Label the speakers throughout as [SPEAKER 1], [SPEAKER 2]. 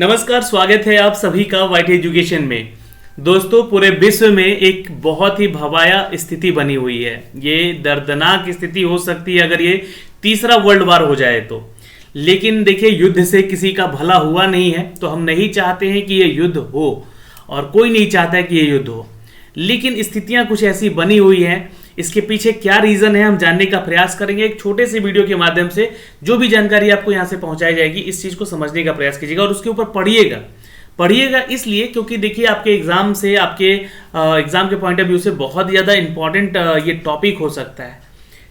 [SPEAKER 1] नमस्कार, स्वागत है आप सभी का वाईटी एजुकेशन में। दोस्तों, पूरे विश्व में एक बहुत ही भयावह स्थिति बनी हुई है। ये दर्दनाक स्थिति हो सकती है अगर ये तीसरा वर्ल्ड वार हो जाए तो। लेकिन देखिए, युद्ध से किसी का भला हुआ नहीं है, तो हम नहीं चाहते हैं कि ये युद्ध हो और कोई नहीं चाहता है कि ये युद्ध हो। लेकिन स्थितियां कुछ ऐसी बनी हुई हैं। इसके पीछे क्या रीजन है हम जानने का प्रयास करेंगे एक छोटे से वीडियो के माध्यम से। जो भी जानकारी आपको यहां से पहुंचाई जाएगी, इस चीज को समझने का प्रयास कीजिएगा और उसके ऊपर पढ़िएगा इसलिए क्योंकि देखिए, आपके एग्जाम से, आपके एग्जाम के पॉइंट ऑफ व्यू से बहुत ज़्यादा इंपॉर्टेंट ये टॉपिक हो सकता है।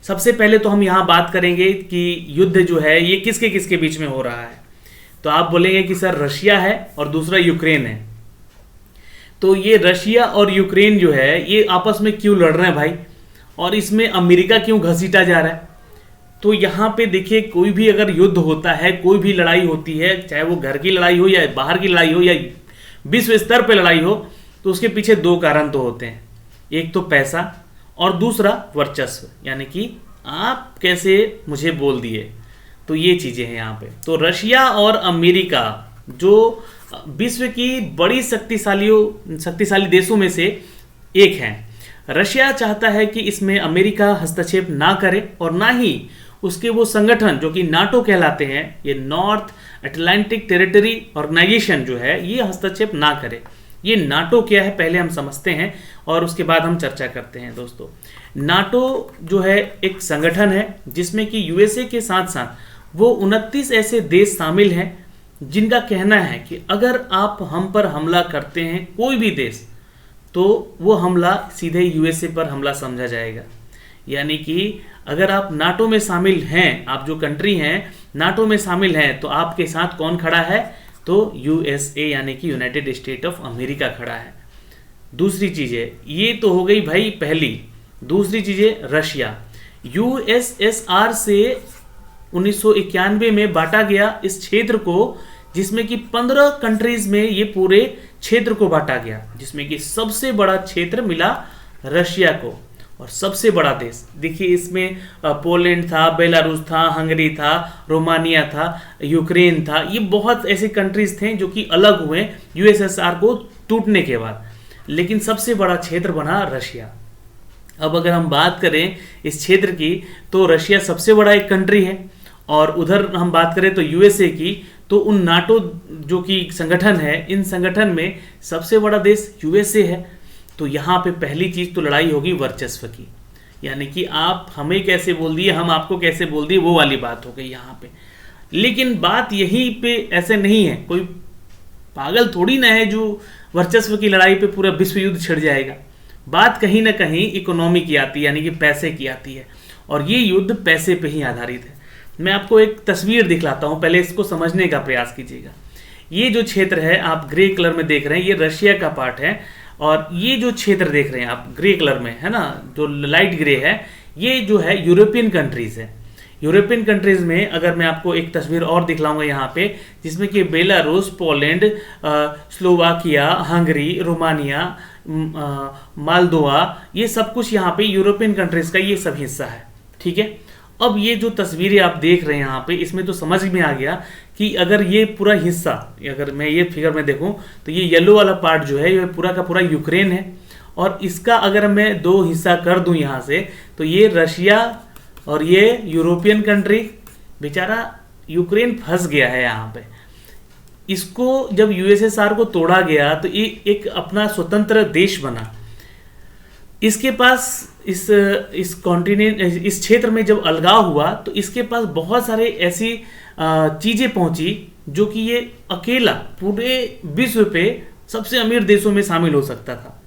[SPEAKER 1] सबसे पहले तो हम यहाँ बात करेंगे कि युद्ध जो है ये किसके किसके बीच में हो रहा है। तो आप बोलेंगे कि सर रशिया है और दूसरा यूक्रेन है। तो ये रशिया और यूक्रेन जो है ये आपस में क्यों लड़ रहे हैं भाई, और इसमें अमेरिका क्यों घसीटा जा रहा है। तो यहाँ पे देखिए, कोई भी अगर युद्ध होता है, कोई भी लड़ाई होती है, चाहे वो घर की लड़ाई हो या बाहर की लड़ाई हो या विश्व स्तर पे लड़ाई हो, तो उसके पीछे दो कारण तो होते हैं। एक तो पैसा और दूसरा वर्चस्व, यानी कि आप कैसे मुझे बोल दिए। तो ये चीज़ें हैं यहाँ पे। तो रशिया और अमेरिका जो विश्व की बड़ी शक्तिशाली देशों में से एक हैं। रशिया चाहता है कि इसमें अमेरिका हस्तक्षेप ना करे और ना ही उसके वो संगठन जो कि नाटो कहलाते हैं, ये नॉर्थ अटलांटिक टेरिटरी ऑर्गेनाइजेशन जो है, ये हस्तक्षेप ना करे। ये नाटो क्या है पहले हम समझते हैं और उसके बाद हम चर्चा करते हैं। दोस्तों, नाटो जो है एक संगठन है जिसमें कि यूएसए के साथ साथ वो 29 ऐसे देश शामिल हैं जिनका कहना है कि अगर आप हम पर हमला करते हैं, कोई भी देश, तो वो हमला सीधे यूएसए पर हमला समझा जाएगा। यानी कि अगर आप नाटो में शामिल हैं, आप जो कंट्री हैं नाटो में शामिल हैं, तो आपके साथ कौन खड़ा है? तो यूएसए यानी कि यूनाइटेड स्टेट ऑफ अमेरिका खड़ा है। दूसरी चीज़ें, ये तो हो गई भाई पहली। दूसरी चीज़ें, रशिया यूएसएसआर से 1991 में बांटा गया इस क्षेत्र को, जिसमें कि 15 कंट्रीज में ये पूरे क्षेत्र को बांटा गया, जिसमें कि सबसे बड़ा क्षेत्र मिला रशिया को। और सबसे बड़ा देश देखिए, इसमें पोलैंड था, बेलारूस था, हंगरी था, रोमानिया था, यूक्रेन था। ये बहुत ऐसे कंट्रीज थे जो कि अलग हुए यूएसएसआर को टूटने के बाद, लेकिन सबसे बड़ा क्षेत्र बना रशिया। अब अगर हम बात करें इस क्षेत्र की, तो रशिया सबसे बड़ा एक कंट्री है और उधर हम बात करें तो यूएसए की, तो उन नाटो जो कि संगठन है, इन संगठन में सबसे बड़ा देश यूएसए है। तो यहाँ पे पहली चीज़ तो लड़ाई होगी वर्चस्व की, यानी कि आप हमें कैसे बोल दिए, हम आपको कैसे बोल दिए, वो वाली बात हो गई यहाँ पे। लेकिन बात यहीं पे ऐसे नहीं है, कोई पागल थोड़ी ना है जो वर्चस्व की लड़ाई पे पूरा विश्व युद्ध छिड़ जाएगा। बात कहीं ना कहीं इकोनॉमी की आती है, यानी कि पैसे की आती है, और ये युद्ध पैसे पे ही आधारित है। मैं आपको एक तस्वीर दिखलाता हूँ, पहले इसको समझने का प्रयास कीजिएगा। ये जो क्षेत्र है आप ग्रे कलर में देख रहे हैं, ये रशिया का पार्ट है, और ये जो क्षेत्र देख रहे हैं आप ग्रे कलर में, है ना, जो लाइट ग्रे है, ये जो है यूरोपियन कंट्रीज है। यूरोपियन कंट्रीज में अगर मैं आपको एक तस्वीर और दिखलाऊंगा यहाँ पे, जिसमें कि Belarus, Poland, Slovakia, Hungary, Romania, Moldova, ये सब कुछ यहाँ पे यूरोपियन कंट्रीज का ये सब हिस्सा है। ठीक है, अब ये जो तस्वीरें आप देख रहे हैं यहाँ पे, इसमें तो समझ में आ गया कि अगर ये पूरा हिस्सा, अगर मैं ये फिगर में देखूं, तो ये येलो वाला पार्ट जो है ये पूरा का पूरा यूक्रेन है, और इसका अगर मैं दो हिस्सा कर दूं यहाँ से, तो ये रशिया और ये यूरोपियन कंट्री। बेचारा यूक्रेन फंस गया है यहाँ पे। इसको जब यूएसएसआर को तोड़ा गया तो ये एक अपना स्वतंत्र देश बना। इसके पास इस कॉन्टिनेंट, इस क्षेत्र में जब अलगाव हुआ, तो इसके पास बहुत सारे ऐसी चीज़ें पहुंची जो कि ये अकेला पूरे विश्व पे सबसे अमीर देशों में शामिल हो सकता था,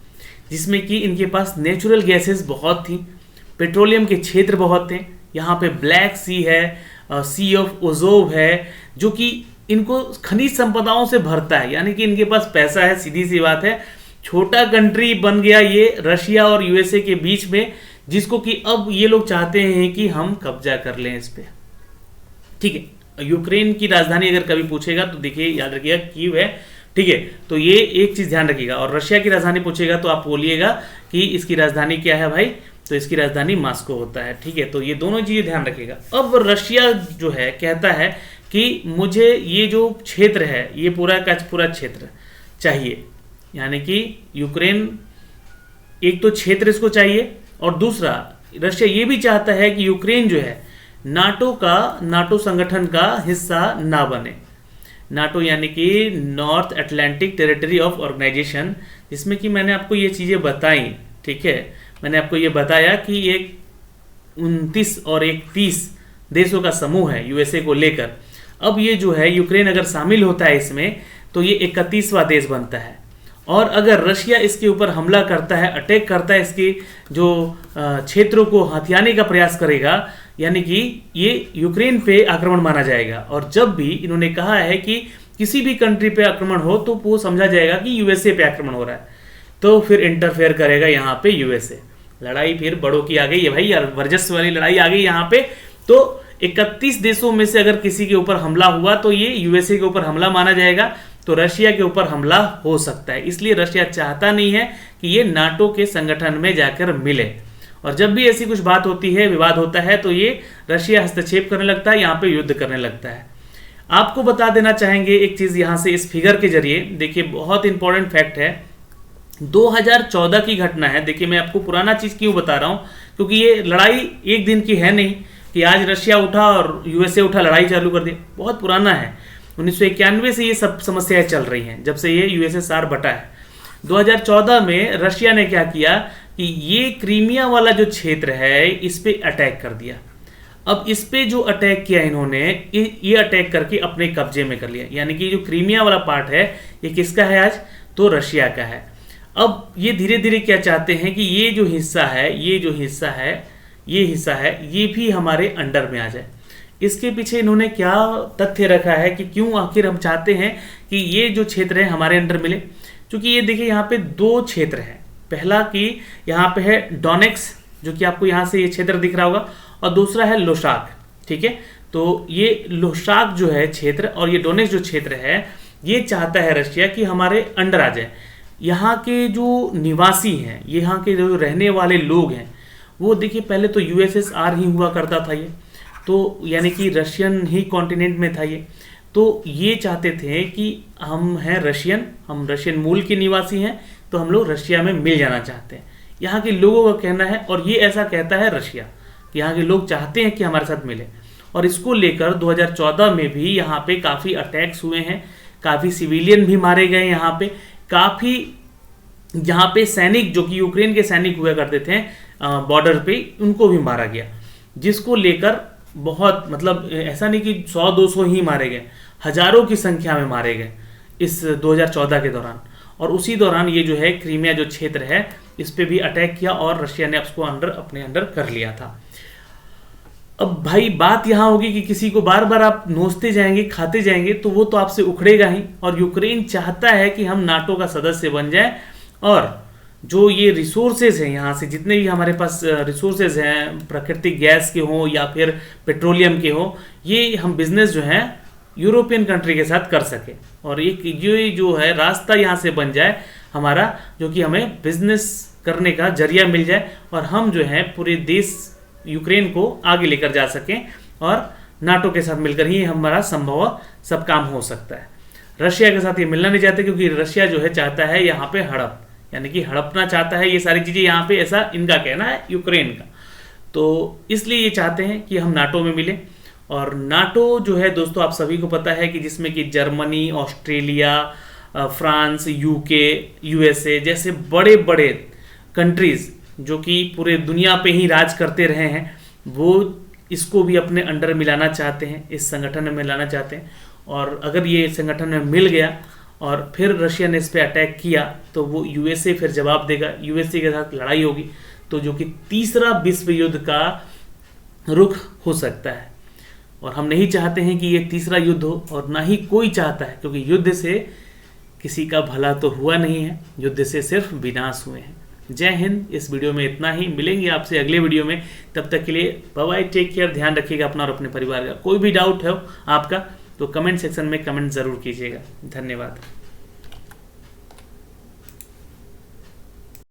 [SPEAKER 1] जिसमें कि इनके पास नेचुरल गैसेस बहुत थी, पेट्रोलियम के क्षेत्र बहुत थे। यहाँ पे ब्लैक सी है, सी ऑफ ओजोव है, जो कि इनको खनिज संपदाओं से भरता है, यानी कि इनके पास पैसा है। सीधी सी बात है, छोटा कंट्री बन गया ये रशिया और यूएसए के बीच में, जिसको कि अब ये लोग चाहते हैं कि हम कब्जा कर लें इस पे। ठीक है, यूक्रेन की राजधानी अगर कभी पूछेगा तो देखिए, याद रखिएगा कीव है। ठीक है, तो ये एक चीज ध्यान रखिएगा। और रशिया की राजधानी पूछेगा तो आप बोलिएगा कि इसकी राजधानी क्या है भाई, तो इसकी राजधानी मॉस्को होता है। ठीक है, तो ये दोनों चीजें ध्यान रखिएगा। अब रशिया जो है कहता है कि मुझे ये जो क्षेत्र है ये पूरा का पूरा क्षेत्र चाहिए, यानी कि यूक्रेन एक तो क्षेत्र इसको चाहिए, और दूसरा रशिया ये भी चाहता है कि यूक्रेन जो है नाटो संगठन का हिस्सा ना बने। नाटो यानी कि North Atlantic territory of organisation, जिसमें कि मैंने आपको ये चीज़ें बताई, ठीक है, मैंने आपको ये बताया कि एक 29 और एक 30 देशों का समूह है यूएसए को लेकर। अब ये जो है यूक्रेन अगर शामिल होता है इसमें तो ये 31वां देश बनता है, और अगर रशिया इसके ऊपर हमला करता है, अटैक करता है, इसके जो क्षेत्रों को हथियाने का प्रयास करेगा, यानी कि ये यूक्रेन पे आक्रमण माना जाएगा। और जब भी इन्होंने कहा है कि किसी भी कंट्री पे आक्रमण हो तो वो समझा जाएगा कि यूएसए पे आक्रमण हो रहा है, तो फिर इंटरफेयर करेगा यहाँ पे यूएसए। लड़ाई फिर बड़ों की आ गई है भाई यार, वर्चस्व वाली लड़ाई आ गई यहाँ पे। तो 31 देशों में से अगर किसी के ऊपर हमला हुआ तो ये यूएसए के ऊपर हमला माना जाएगा, तो रशिया के ऊपर हमला हो सकता है। इसलिए रशिया चाहता नहीं है कि ये नाटो के संगठन में जाकर मिले, और जब भी ऐसी कुछ बात होती है, विवाद होता है, तो ये रशिया हस्तक्षेप करने लगता है, यहाँ पे युद्ध करने लगता है। आपको बता देना चाहेंगे एक चीज़ यहाँ से इस फिगर के जरिए, देखिए बहुत इंपॉर्टेंट फैक्ट है, 2014 की घटना है। देखिए मैं आपको पुराना चीज़ क्यों बता रहा हूँ, क्योंकि ये लड़ाई एक दिन की है नहीं कि आज रशिया उठा और यूएसए उठा लड़ाई चालू कर दी, बहुत पुराना है। 1991 से ये सब समस्याएं चल रही हैं, जब से ये यूएसएसआर बटा है। 2014 में रशिया ने क्या किया कि ये क्रीमिया वाला जो क्षेत्र है इस पे अटैक कर दिया। अब इस पे जो अटैक किया इन्होंने, ये अटैक करके अपने कब्जे में कर लिया, यानी कि जो क्रीमिया वाला पार्ट है ये किसका है आज, तो रशिया का है। अब ये धीरे धीरे क्या चाहते हैं कि ये जो हिस्सा है ये भी हमारे अंडर में आ जाए। इसके पीछे इन्होंने क्या तथ्य रखा है कि क्यों आखिर हम चाहते हैं कि ये जो क्षेत्र है हमारे अंडर मिले। क्योंकि ये देखिए यहाँ पे 2 क्षेत्र हैं, पहला कि यहाँ पे है डोनेक्स, जो कि आपको यहाँ से ये क्षेत्र दिख रहा होगा, और दूसरा है लोशाक, ठीक है। तो ये लोशाक जो है क्षेत्र और ये डोनेक्स जो क्षेत्र है, ये चाहता है रशिया कि हमारे अंडर आ जाए। यहाँ के जो निवासी हैं, यहाँ के जो रहने वाले लोग हैं, वो देखिए पहले तो यूएसएसआर ही हुआ करता था ये, तो यानी कि रशियन ही कॉन्टिनेंट में था ये। तो ये चाहते थे कि हम रशियन मूल के निवासी हैं, तो हम लोग रशिया में मिल जाना चाहते हैं, यहाँ के लोगों का कहना है। और ये ऐसा कहता है रशिया कि यहाँ के लोग चाहते हैं कि हमारे साथ मिले। और इसको लेकर 2014 में भी यहाँ पे काफ़ी अटैक्स हुए हैं, काफ़ी सिविलियन भी मारे गए यहाँ पे, काफ़ी यहाँ पे सैनिक जो कि यूक्रेन के सैनिक हुआ करते थे बॉर्डर पे, उनको भी मारा गया, जिसको लेकर बहुत मतलब ऐसा नहीं कि 100-200 ही मारे गए, हजारों की संख्या में मारे गए इस 2014 के दौरान। और उसी दौरान ये जो है क्रीमिया जो क्षेत्र है इस पे भी अटैक किया और रशिया ने उसको अपने अंडर कर लिया था। अब भाई बात यहाँ होगी कि किसी को बार बार आप नोचते जाएंगे, खाते जाएंगे, तो वो तो आपसे उखड़ेगा ही। और यूक्रेन चाहता है कि हम नाटो का सदस्य बन जाए, और जो ये रिसोर्सेज हैं यहाँ से जितने भी हमारे पास रिसोर्सेज हैं, प्राकृतिक गैस के हों या फिर पेट्रोलियम के हों, ये हम बिजनेस जो है यूरोपियन कंट्री के साथ कर सके, और एक ये जो है रास्ता यहाँ से बन जाए हमारा, जो कि हमें बिजनेस करने का जरिया मिल जाए, और हम जो है पूरे देश यूक्रेन को आगे लेकर जा सकें, और नाटो के साथ मिलकर ही हमारा संभव सब काम हो सकता है। रशिया के साथ ये मिलना नहीं चाहते, क्योंकि रशिया जो है चाहता है यहाँ पे हड़प, यानी कि हड़पना चाहता है ये सारी चीज़ें यहाँ पे, ऐसा इनका कहना है यूक्रेन का। तो इसलिए ये चाहते हैं कि हम नाटो में मिलें। और नाटो जो है दोस्तों आप सभी को पता है कि जिसमें कि Germany, Australia, France, UK, USA जैसे बड़े बड़े कंट्रीज़ जो कि पूरे दुनिया पे ही राज करते रहे हैं, वो इसको भी अपने अंडर मिलाना चाहते हैं, इस संगठन में मिलाना चाहते हैं। और अगर ये संगठन में मिल गया और फिर रशिया ने इस पर अटैक किया तो वो यूएसए फिर जवाब देगा, यूएसए के साथ लड़ाई होगी, तो जो कि तीसरा विश्व युद्ध का रुख हो सकता है। और हम नहीं चाहते हैं कि ये तीसरा युद्ध हो, और ना ही कोई चाहता है, क्योंकि युद्ध से किसी का भला तो हुआ नहीं है, युद्ध से सिर्फ विनाश हुए हैं। जय हिंद। इस वीडियो में इतना ही, मिलेंगे आपसे अगले वीडियो में, तब तक के लिए बाय बाय, टेक केयर, ध्यान रखिएगा अपना और अपने परिवार का। कोई भी डाउट है आपका तो कमेंट सेक्शन में कमेंट ज़रूर कीजिएगा। धन्यवाद।